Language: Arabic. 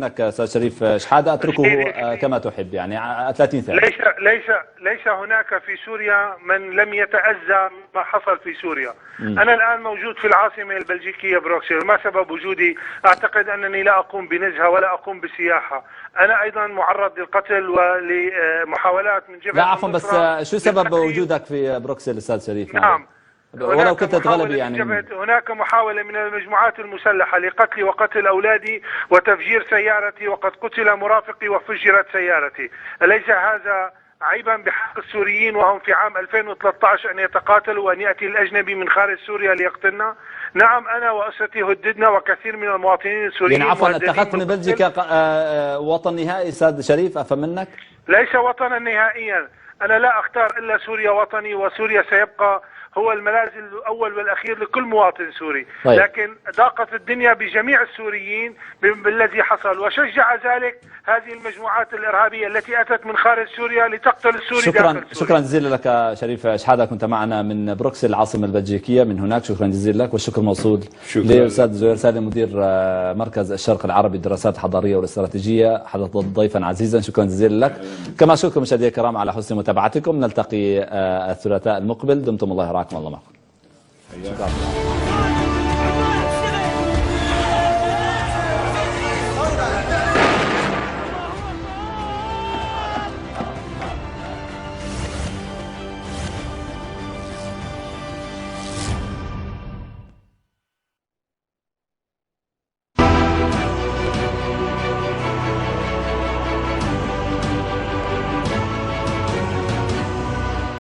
انك استاذ شريف شحاده اتركه كما تحب، يعني 30 ثانيه. ليس هناك في سوريا من لم يتأذى ما حصل في سوريا. انا الان موجود في العاصمه البلجيكيه بروكسل. ما سبب وجودي؟ اعتقد انني لا اقوم بنزهه ولا اقوم بسياحه. انا ايضا معرض للقتل ولمحاولات من جبهه لا عفوا، بس شو سبب وجودك في بروكسل استاذ شريف؟ نعم، ولو كنت تغلبي يعني هناك محاولة من المجموعات المسلحة لقتلي وقتل أولادي وتفجير سيارتي، وقد قتل مرافقي وفجرت سيارتي. أليس هذا عيبا بحق السوريين وهم في عام 2013 أن يتقاتلوا وأن يأتي الأجنبي من خارج سوريا ليقتلنا؟ نعم، أنا وأسرتي هددنا وكثير من المواطنين السوريين. يعني عفوا، اتخذت من بلجيكا وطن نهائي استاذ شريف؟ أفهم منك ليس وطنا نهائيا. أنا لا أختار إلا سوريا وطني، وسوريا سيبقى هو الملاذ الأول والأخير لكل مواطن سوري. طيب. لكن ضاقت الدنيا بجميع السوريين بالذي حصل، وشجع ذلك هذه المجموعات الإرهابية التي أتت من خارج سوريا لتقتل السوري داخل سوريا. شكرا جزيلا لك شريف شحاده، كنت معنا من بروكسل العاصمة البلجيكية من هناك. شكرا جزيلا لك، والشكر موصول للأستاذ زهير سالم مدير مركز الشرق العربي للدراسات الحضارية والاستراتيجية، حدث ضيفا عزيزا. شكرا جزيلا لك. كما شكرا مشاهدينا الكرام على حسن متابعتكم. نلتقي الثلاثاء المقبل. دمتم الله يرعاكم الله معكم.